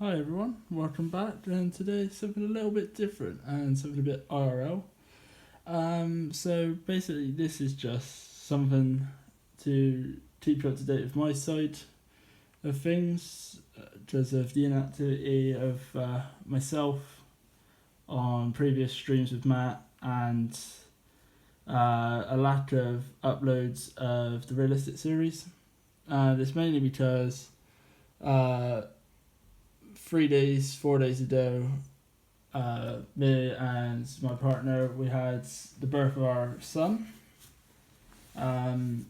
Hi everyone, welcome back. And today something a little bit different and something a bit IRL. So basically, this is just something to keep you up to date with my side of things, because of the inactivity of myself on previous streams with Matt and a lack of uploads of the realistic series. It's mainly because 3 days, 4 days ago, me and my partner, we had the birth of our son. And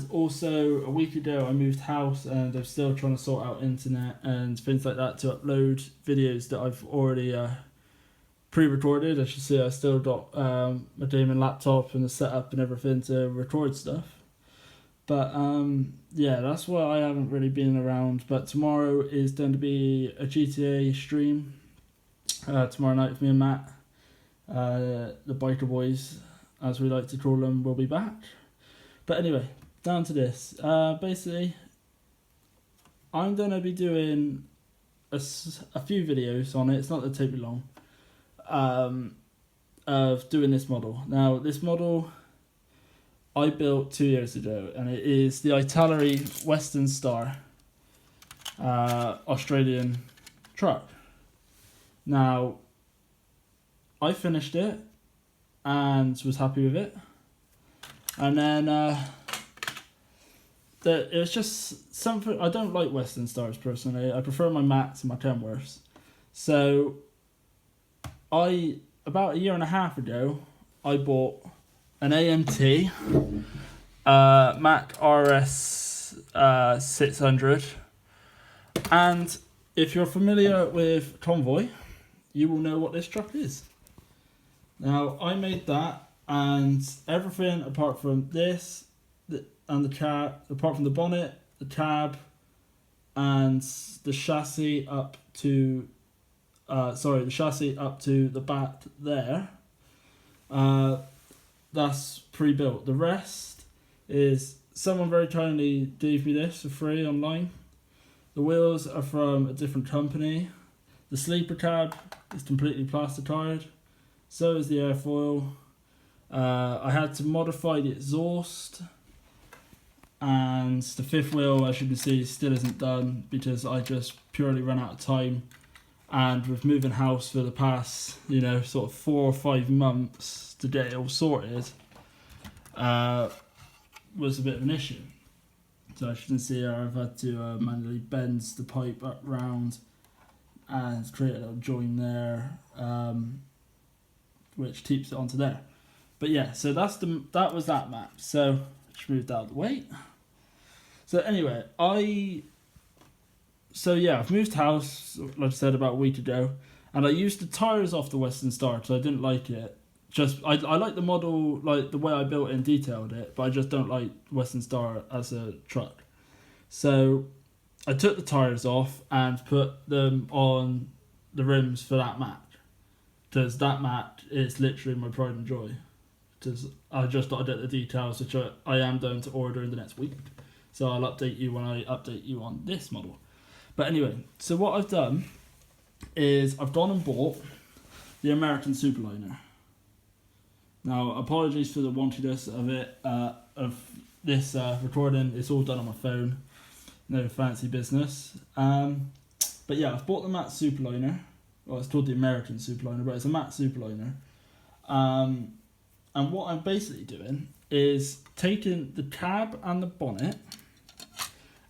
also a week ago I moved house and I'm still trying to sort out internet and things like that to upload videos that I've already pre-recorded. As you see, I still got my gaming laptop and the setup and everything to record stuff. But yeah, that's why I haven't really been around. But tomorrow is going to be a GTA stream. Tomorrow night with me and Matt. The biker boys, as we like to call them, will be back. But anyway, down to this. Basically, I'm going to be doing a few videos on it. It's not going to take me long. Of doing this model. Now, this model I built 2 years ago, and it is the Italeri Western Star Australian truck. Now, I finished it and was happy with it, and then it was just something. I don't like Western Stars personally. I prefer my Macks and my Kenworths. So, about a year and a half ago, I bought an AMT Mack RS600, and if you're familiar with Convoy, you will know what this truck is. Now, I made that, and everything apart from this and the cab, apart from the bonnet, the cab, and the chassis up to the chassis up to the back there, that's pre-built. The rest is someone very kindly gave me this for free online. The wheels are from a different company. The sleeper cab is completely plasticated. So is the airfoil. I had to modify the exhaust, and the fifth wheel, as you can see, still isn't done because I just purely ran out of time. And with moving house for the past, sort of 4 or 5 months to get it all sorted, was a bit of an issue. So as you can see here, I've had to manually bend the pipe up round and create a little join there, which keeps it onto there. But yeah, so that was that map. So just moved out of the way. So anyway, I've moved house, like I said, about a week ago, and I used the tyres off the Western Star because I didn't like it. I like the model, like the way I built it and detailed it, but I just don't like Western Star as a truck. So I took the tyres off and put them on the rims for that mat, because that mat is literally my pride and joy. Because I just thought I'd get the details, which I am going to order in the next week. So I'll update you when I update you on this model. But anyway, so what I've done is I've gone and bought the American Superliner. Now, apologies for the wonkiness of it, of this recording. It's all done on my phone. No fancy business. But yeah, I've bought the Mack Superliner. Well, it's called the American Superliner, but it's a Mack Superliner. And what I'm basically doing is taking the cab and the bonnet,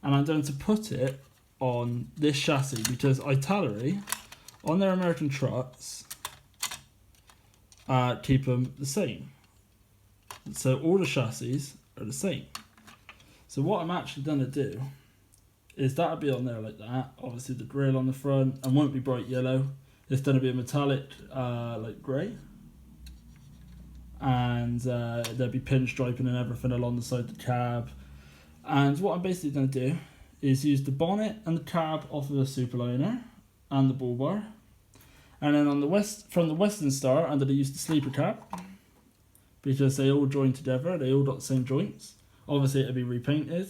and I'm going to put it on this chassis, because Italeri, on their American trucks, keep them the same. So all the chassis are the same. So what I'm actually going to do is that'll be on there like that. Obviously the grille on the front, and won't be bright yellow. It's going to be a metallic like grey. And there'll be pinstriping and everything along the side of the cab. And what I'm basically going to do is use the bonnet and the cab off of the Superliner and the bull bar, and then on from the Western Star, I'm going to use the sleeper cab, because they all join together. They all got the same joints. Obviously it'll be repainted.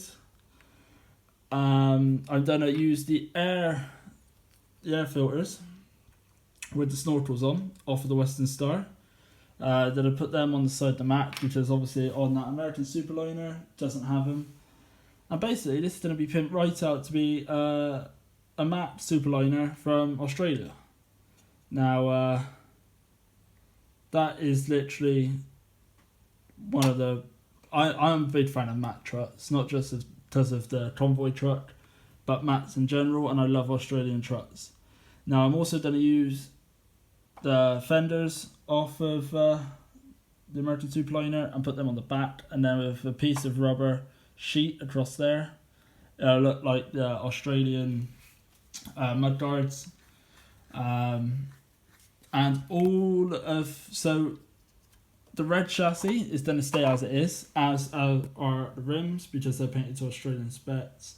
I'm going to use the air the air filters with the snorkels on off of the Western Star. Then I put them on the side of the Mack, because obviously on that American Superliner doesn't have them. And basically this is going to be pimped right out to be a Mack Superliner from Australia. Now that is literally one of the... I'm a big fan of Mack trucks, not just because of the convoy truck, but Macks in general, and I love Australian trucks. Now I'm also going to use the fenders off of the American Superliner and put them on the back, and then with a piece of rubber sheet across there, it'll look like the Australian mud guards. And all of... So the red chassis is going to stay as it is, as are the rims, because they're painted to Australian specs.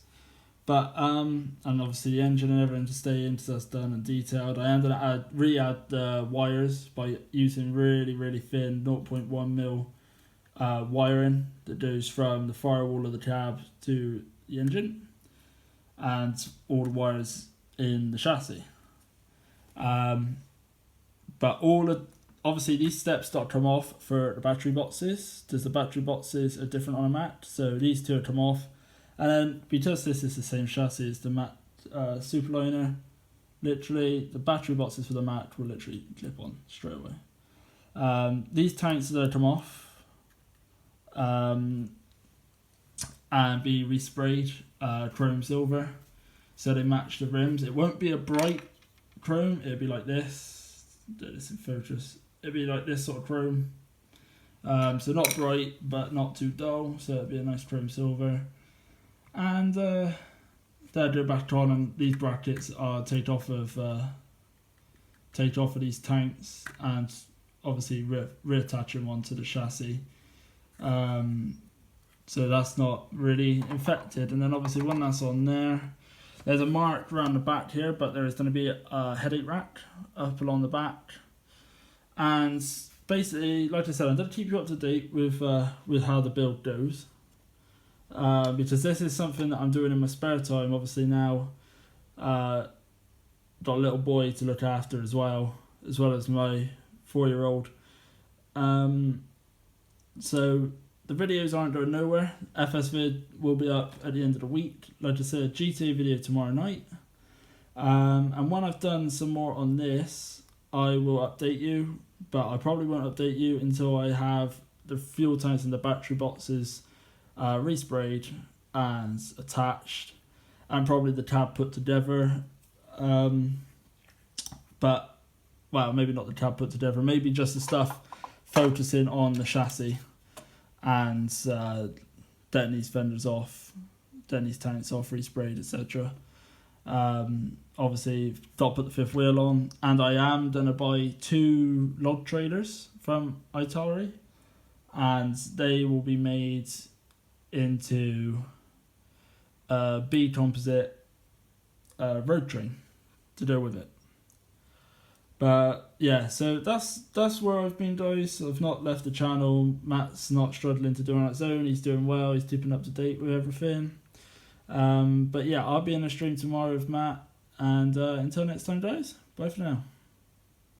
But and obviously the engine and everything to stay in, so that's done and detailed. I ended up re-add the wires by using really, really thin 0.1mm wiring that goes from the firewall of the cab to the engine, and all the wires in the chassis. But obviously these steps don't come off for the battery boxes, because the battery boxes are different on a Mack, so these two come off. And then, because this is the same chassis as the Mack Superliner, literally the battery boxes for the Mack will literally clip on straight away. These tanks are going to come off and be resprayed chrome silver, so they match the rims. It won't be a bright chrome, it'll be like this. Do this in focus. It'll be like this sort of chrome. So not bright, but not too dull, so it'll be a nice chrome silver. And they'll go back on, and these brackets are take off of these tanks, and obviously reattach them onto the chassis. So that's not really infected. And then obviously when that's on there, there's a mark around the back here, but there is going to be a headache rack up along the back. And basically, like I said, I'm going to keep you up to date with how the build goes. Because this is something that I'm doing in my spare time. Obviously now, got a little boy to look after as well as my 4-year-old. So the videos aren't going nowhere. FSvid will be up at the end of the week. Like I said, GTA video tomorrow night. And when I've done some more on this, I will update you. But I probably won't update you until I have the fuel tanks and the battery boxes resprayed and attached, and probably the cab put together. But, well, maybe not the cab put together, maybe just the stuff focusing on the chassis, and getting these fenders off, getting these tanks off, resprayed, etc. Obviously, got to put the fifth wheel on, and I am going to buy 2 log trailers from Italy, and they will be made into a B composite road train to go with it. But yeah, so that's where I've been, guys. I've not left the channel. Matt's not struggling to do it on its own. He's doing well. He's keeping up to date with everything. But yeah, I'll be in a stream tomorrow with Matt. And until next time, guys, bye for now.